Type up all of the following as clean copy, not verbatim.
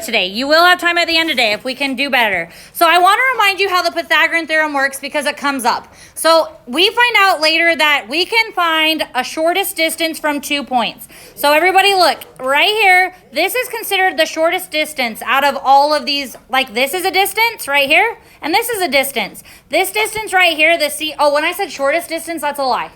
today. You will have time at the end today if we can do better. So I want to remind you how the Pythagorean theorem works because it comes up. So we find out later that we can find a shortest distance from 2 points. So everybody look, right here, this is considered the shortest distance out of all of these. Like this is a distance right here, and this is a distance. This distance right here, the C, oh, when I said shortest distance, that's a lie.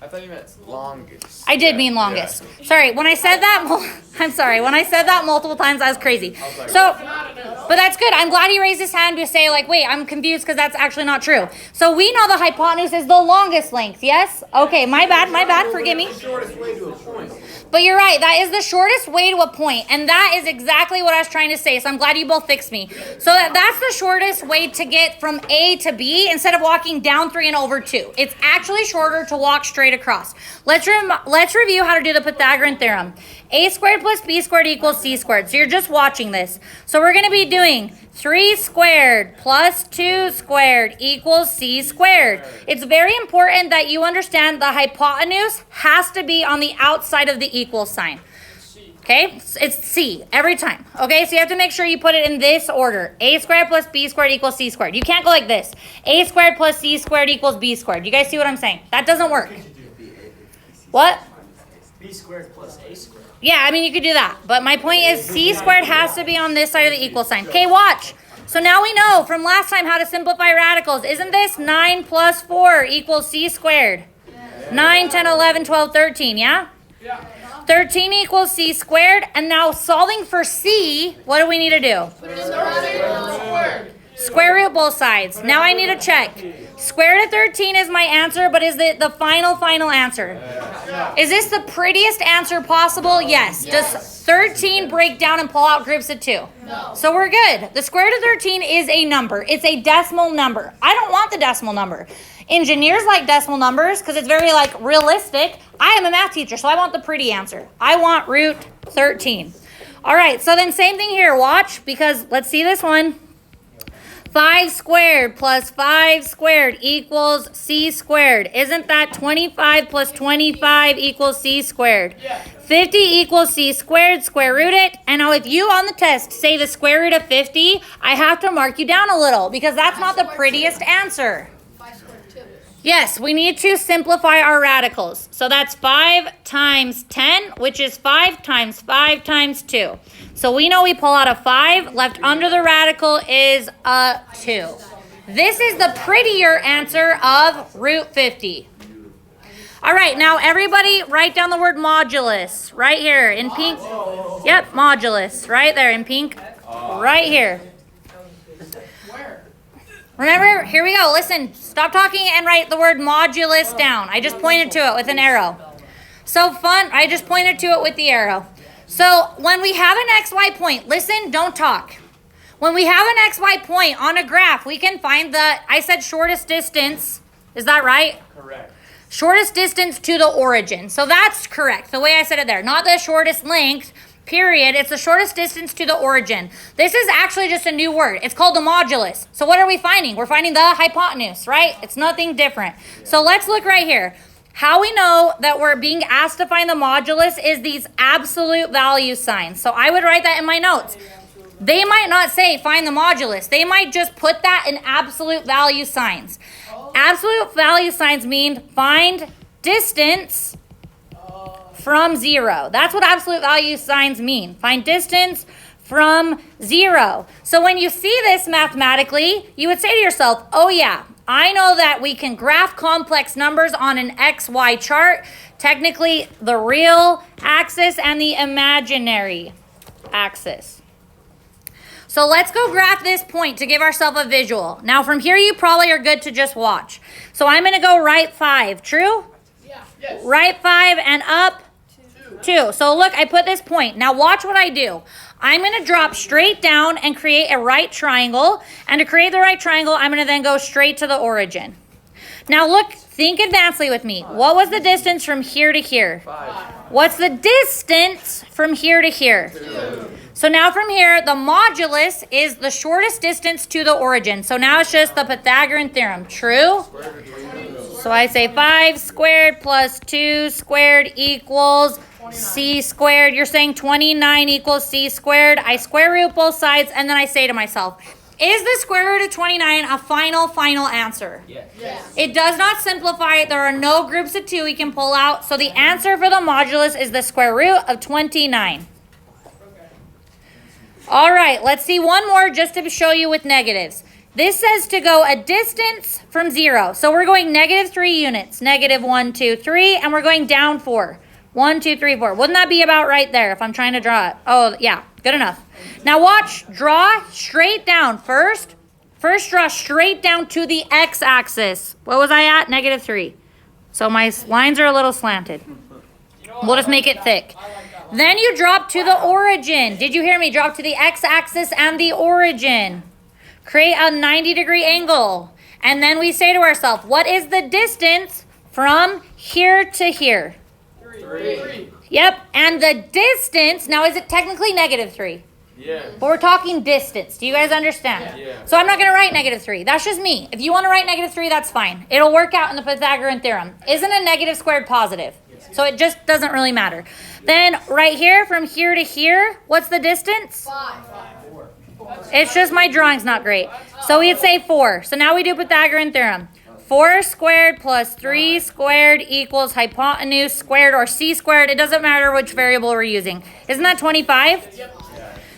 I thought you meant longest. I did mean longest. Yeah. Sorry, when I said that, I'm sorry. When I said that multiple times, I was crazy. So, but that's good. I'm glad he raised his hand to say like, wait, I'm confused because that's actually not true. So we know the hypotenuse is the longest length, yes? Okay, my bad, forgive me. Shortest way to a point. But you're right, that is the shortest way to a point, and that is exactly what I was trying to say, so I'm glad you both fixed me. So that's the shortest way to get from A to B instead of walking down 3 and over 2. It's actually shorter to walk straight across. Let's review how to do the Pythagorean theorem. A squared plus B squared equals C squared. So you're just watching this. So we're going to be doing 3 squared plus 2 squared equals C squared. It's very important that you understand the hypotenuse has to be on the outside of the equal sign. Okay, it's C every time. Okay, so you have to make sure you put it in this order. A squared plus B squared equals C squared. You can't go like this. A squared plus C squared equals B squared. You guys see what I'm saying? That doesn't work. What? B squared plus A squared. Yeah, I mean, you could do that. But my point is C squared has to be on this side of the equal sign. Okay, watch. So now we know from last time how to simplify radicals. Isn't this 9 plus 4 equals C squared? 9, 10, 11, 12, 13, yeah? Yeah. 13 equals C squared. And now solving for C, what do we need to do? Square root both sides. Now I need to check. Square root of 13 is my answer, but is it the final answer? Is this the prettiest answer possible? Yes. Does 13 break down and pull out groups of 2? No. So we're good. The square root of 13 is a number. It's a decimal number. I don't want the decimal number. Engineers like decimal numbers because it's very like realistic. I am a math teacher, so I want the pretty answer. I want root 13. All right, so then same thing here. Watch, because let's see this one. 5 squared plus 5 squared equals C squared. Isn't that 25 plus 25 equals C squared? 50 equals C squared, square root it. And now if you on the test say the square root of 50, I have to mark you down a little because that's not the prettiest answer. Yes, we need to simplify our radicals. So that's 5 times 10, which is 5 times 5 times 2. So we know we pull out a 5. Left under the radical is a 2. This is the prettier answer of root 50. All right, now everybody write down the word modulus right here in pink. Yep, modulus right there in pink. Right here. Remember, here we go. Listen, stop talking and write the word modulus down. I just pointed to it with an arrow. So fun. I just pointed to it with the arrow. So when we have an XY point, listen, don't talk. When we have an XY point on a graph, we can find I said shortest distance. Is that right? Correct. Shortest distance to the origin. So that's correct. The way I said it there. Not the shortest length. Period. It's the shortest distance to the origin. This is actually just a new word. It's called the modulus. So what are we finding? We're finding the hypotenuse, right? It's nothing different. So let's look right here. How we know that we're being asked to find the modulus is these absolute value signs. So I would write that in my notes. They might not say find the modulus. They might just put that in absolute value signs. Absolute value signs mean find distance from 0. That's what absolute value signs mean. Find distance from 0. So when you see this mathematically, you would say to yourself, oh yeah, I know that we can graph complex numbers on an XY chart, technically the real axis and the imaginary axis. So let's go graph this point to give ourselves a visual. Now from here, you probably are good to just watch. So I'm going to go right 5. True? Yeah. Yes. Right 5 and up 2. So look, I put this point. Now watch what I do. I'm going to drop straight down and create a right triangle. And to create the right triangle, I'm going to then go straight to the origin. Now look, think advancedly with me. What was the distance from here to here? 5. What's the distance from here to here? 2. So now from here, the modulus is the shortest distance to the origin. So now it's just the Pythagorean theorem. True? So I say 5 squared plus 2 squared equals C squared. You're saying 29 equals C squared. I square root both sides, and then I say to myself, is the square root of 29 a final answer? Yes. It does not simplify. There are no groups of 2 we can pull out. So the answer for the modulus is the square root of 29. All right, let's see one more just to show you with negatives. This says to go a distance from 0. So we're going -3 units. -1, 2, 3, and we're going down 4. 1, 2, 3, 4. Wouldn't that be about right there if I'm trying to draw it? Oh, yeah, good enough. Now watch, draw straight down. First draw straight down to the x-axis. What was I at? -3. So my lines are a little slanted. We'll just make it thick. Then you drop to the origin. Did you hear me? Drop to the x-axis and the origin. Create a 90-degree angle. And then we say to ourselves, what is the distance from here to here? 3. Yep, and the distance, now is it technically -3? Yeah. But we're talking distance. Do you guys understand? Yeah. So I'm not going to write -3. That's just me. If you want to write -3, that's fine. It'll work out in the Pythagorean theorem. Isn't a negative squared positive? So it just doesn't really matter. Then right here, from here to here, what's the distance? 5. It's just my drawing's not great. So we'd say 4. So now we do Pythagorean theorem. 4 squared plus 3 squared equals hypotenuse squared or c squared. It doesn't matter which variable we're using. Isn't that 25?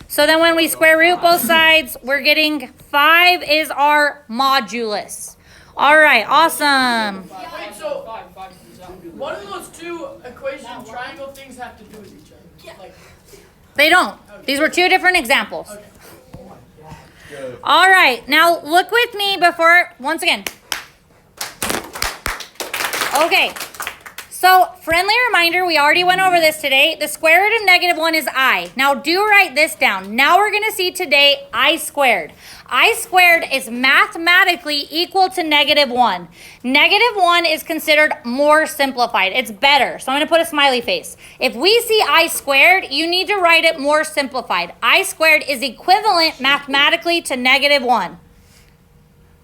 So then when we square root both sides, we're getting 5 is our modulus. All right, awesome. Wait, so what do those two equation triangle things have to do with each other? Like, They don't. These were 2 different examples. All right, now look with me before, once again. Okay, so friendly reminder, we already went over this today. The square root of -1 is I. Now do write this down. Now we're going to see today I squared. I squared is mathematically equal to -1. -1 is considered more simplified. It's better. So I'm going to put a smiley face. If we see I squared, you need to write it more simplified. I squared is equivalent mathematically to -1.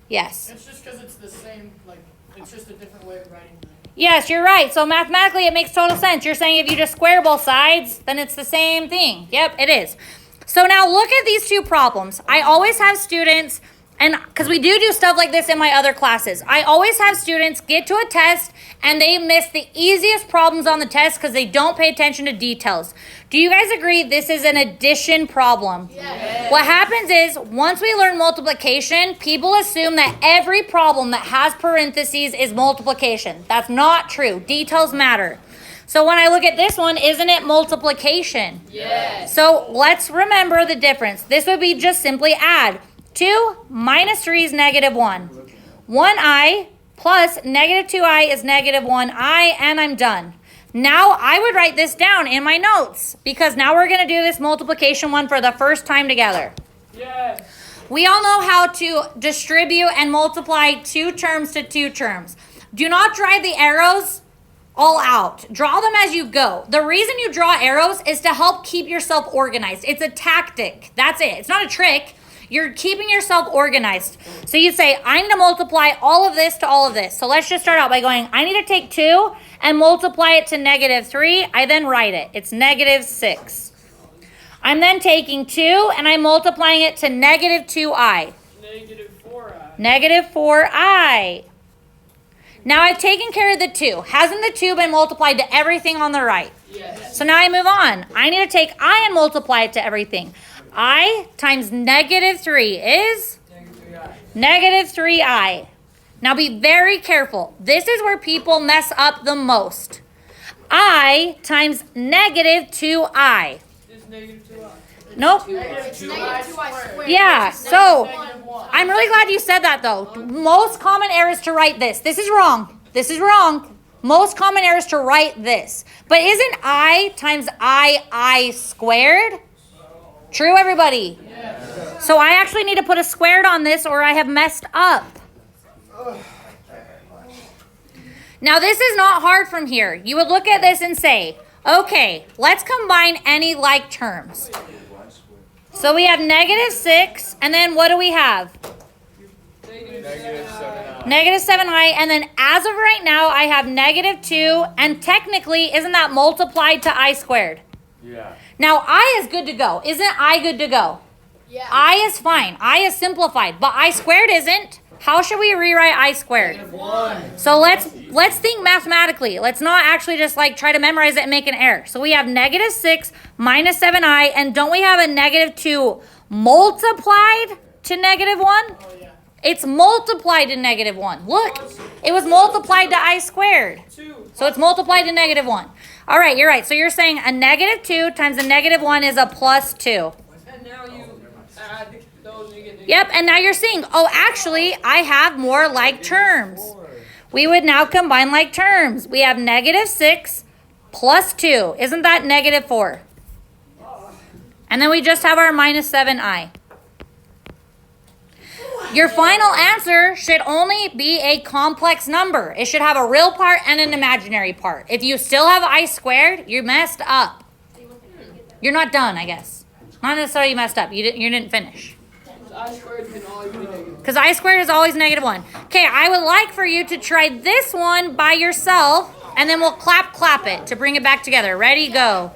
Yes. it's just because it's the same, like, it's just a different way of writing the. Yes, you're right. So mathematically, it makes total sense. You're saying if you just square both sides, then it's the same thing. Yep, it is. So now look at these 2 problems. I always have students, and because we do stuff like this in my other classes, I always have students get to a test and they miss the easiest problems on the test because they don't pay attention to details. Do you guys agree this is an addition problem? Yes. What happens is once we learn multiplication, people assume that every problem that has parentheses is multiplication. That's not true. Details matter. So when I look at this one, isn't it multiplication? Yes. So let's remember the difference. This would be just simply add. 2 minus 3 is -1. 1i plus -2i is -1i, and I'm done. Now I would write this down in my notes because now we're going to do this multiplication one for the first time together. Yes. We all know how to distribute and multiply 2 terms to 2 terms. Do not drive the arrows all out. Draw them as you go. The reason you draw arrows is to help keep yourself organized. It's a tactic. That's it. It's not a trick. You're keeping yourself organized. So you say, I need to multiply all of this to all of this. So let's just start out by going, I need to take 2 and multiply it to -3. I then write it. It's -6. I'm then taking 2 and I'm multiplying it to -2i. -4i. Now I've taken care of the 2. Hasn't the 2 been multiplied to everything on the right? Yes. So now I move on. I need to take I and multiply it to everything. I times -3 is -3i. Now be very careful. This is where people mess up the most. I times -2i. It's -2i. Nope. It's -2i squared. Yeah, so -1. I'm really glad you said that though. Most common error is to write this. This is wrong. This is wrong. Most common error is to write this. But isn't I times I squared? True, everybody? Yes. So I actually need to put a squared on this or I have messed up. Now this is not hard from here. You would look at this and say, okay, let's combine any like terms. So we have -6, and then what do we have? -7i. Negative 7i, and then as of right now, I have negative 2, and technically, isn't that multiplied to I squared? Yeah. Now, I is good to go. Isn't I good to go? Yeah. I is fine. I is simplified, but I squared isn't. How should we rewrite I squared? So let's think mathematically. Let's not actually just like try to memorize it and make an error. So we have negative 6 minus 7i, and don't we have a negative 2 multiplied to negative 1? Oh, yeah. It's multiplied to negative 1. Look, it was multiplied to I squared. 2. So it's multiplied to negative 1. All right, you're right. So you're saying a negative 2 times a negative 1 is a plus 2. And now you add those and you get Yep, and now you're seeing, oh, actually, I have more like terms. We would now combine like terms. We have negative 6 plus 2. Isn't that negative 4? And then we just have our minus 7i. Your final answer should only be a complex number. It should have a real part and an imaginary part. If you still have I squared, you messed up. You're not done, I guess. Not necessarily messed up. You didn't finish. I squared can always be negative. Because I squared is always negative 1. Okay, I would like for you to try this one by yourself, and then we'll clap it to bring it back together. Ready, go.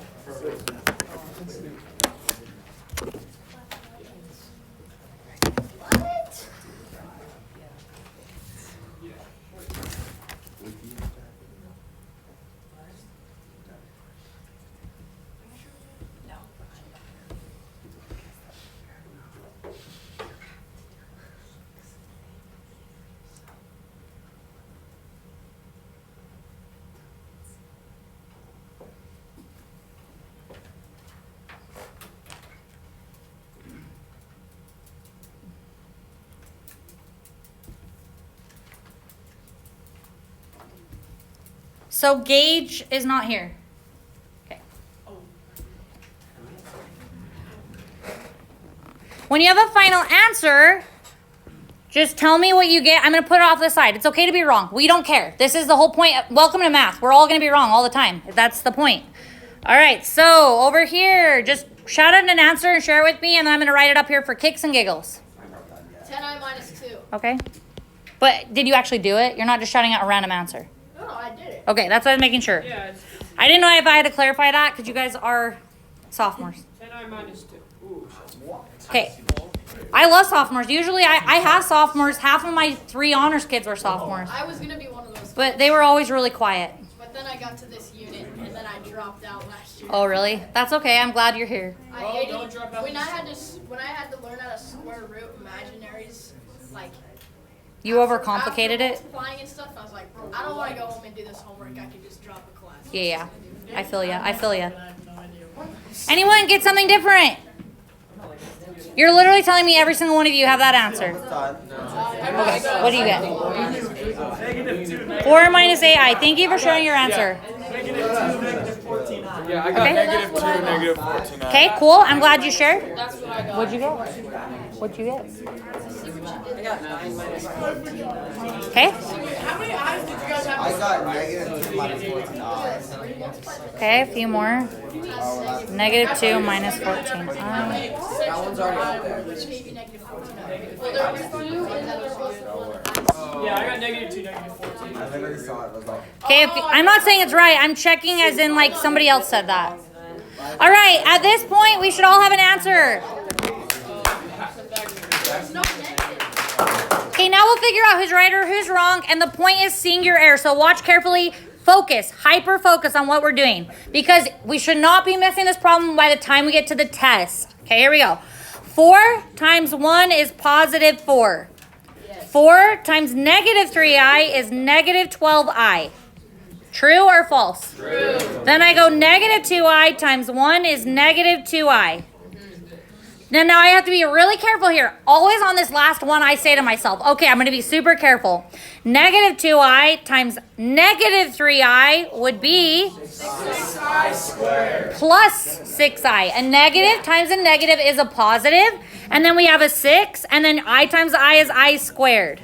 So Gage is not here. Okay. When you have a final answer, just tell me what you get. I'm going to put it off the side. It's okay to be wrong. We don't care. This is the whole point. Welcome to math. We're all going to be wrong all the time. That's the point. All right. So over here, just shout out an answer and share it with me, and then I'm going to write it up here for kicks and giggles. 10i minus 2. Okay? But did you actually do it? You're not just shouting out a random answer. No, I did it. Okay, that's what I was making sure. Yeah, it's I didn't know if I had to clarify that because you guys are sophomores. 10i minus 2. Ooh, Okay. I love sophomores. Usually I have sophomores. Half of my 3 honors kids were sophomores. I was going to be one of those. But they were always really quiet. But then I got to this unit, and then I dropped out last year. Oh, really? That's okay. I'm glad you're here. I hated it. When I had to learn how to square root imaginaries, like You overcomplicated it? multiplying and stuff, I was like, I don't want to go home and do this homework. I can just drop a class. Yeah. I feel ya. Anyone get something different? You're literally telling me every single one of you have that answer. Okay. What do you get? 4 minus 8i. Thank you for sharing your answer. Yeah, I got negative 2, negative 14. Okay, cool. I'm glad you shared. That's what I got. What'd you get? What'd you get? I got 9 minus 14. Okay. How many eyes did you guys have? I got negative 2 minus 14 eyes. Okay, a few more. Negative 2 minus 14. That one's already up there. Maybe negative 14. Well, there were 2, and then there was 1. Yeah, I got negative 2, negative 14. I literally saw it. I was like, Okay, I'm not saying it's right. I'm checking as in like somebody else said that. All right, at this point, we should all have an answer. Okay, now we'll figure out who's right or who's wrong, and the point is seeing your error. So watch carefully, focus, hyper focus on what we're doing, because we should not be missing this problem by the time we get to the test. Okay, here we go. 4 times 1 is positive 4. 4 times negative 3i is negative 12i. True or false? True. Then I go negative 2i times 1 is negative 2i. Now I have to be really careful here. Always on this last one, I say to myself, okay, I'm going to be super careful. Negative 2i times negative 3i would be 6i squared. plus 6i. A negative times a negative is a positive. And then we have a 6. And then I times I is I squared.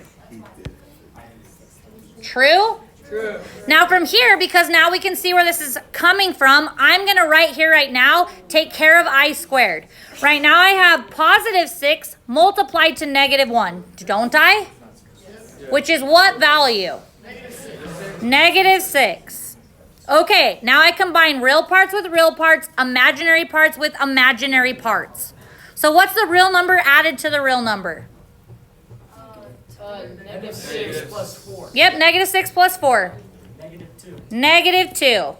True? True. Now from here, because now we can see where this is coming from, I'm going to write here right now, take care of I squared. Right now I have positive 6 multiplied to negative 1. Don't I? which is what value? Negative 6. Okay, now I combine real parts with real parts, imaginary parts with imaginary parts. So what's the real number added to the real number? Negative 6 plus 4. Yep, negative 6 plus 4. Negative 2.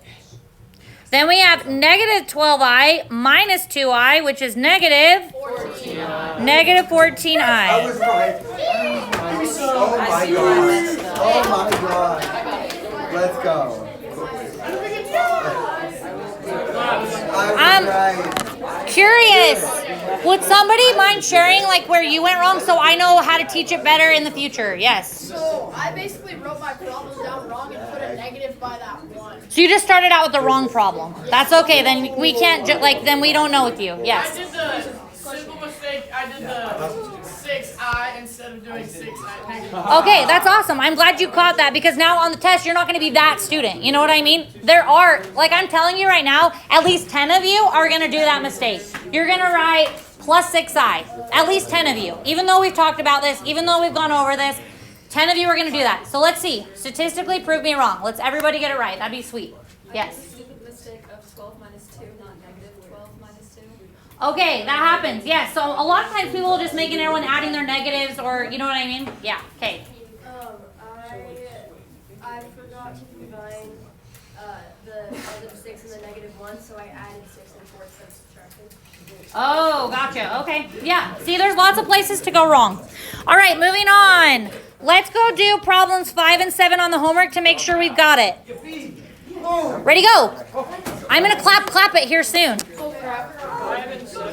Then we have negative 12i minus 2i, which is negative 14i. Negative 14i. I was right. Oh my god. Oh my god. Let's go. I was right. Curious. Would somebody mind sharing like where you went wrong so I know how to teach it better in the future? Yes. So I basically wrote my problem down wrong and put a negative by that one. So you just started out with the wrong problem. That's okay. Then we can't then we don't know with you. I Yes. did the simple mistake. I did the 6i instead of doing 6i negative. Okay, that's awesome. I'm glad you caught that because now on the test you're not going to be that student. You know what I mean? There are, like I'm telling you right now, at least 10 of you are going to do that mistake. You're going to write plus 6i. At least 10 of you. Even though we've talked about this, even though we've gone over this, 10 of you are going to do that. So let's see. Statistically, prove me wrong. Let's everybody get it right. That'd be sweet. Yes. Stupid mistake of 12 minus 2, not negative 12 minus 2. Okay, that happens. Yes. So a lot of times people will just make an error when adding their negatives or, you know what I mean? Yeah. Okay. I forgot to combine the positive 6 and the negative 1, so I added 6 and 4 instead of subtracting. Oh, gotcha. Okay. Yeah. See, there's lots of places to go wrong. All right, moving on. Let's go do problems 5 and 7 on the homework to make sure we've got it. Ready, go. I'm going to clap it here soon. 5 and 7.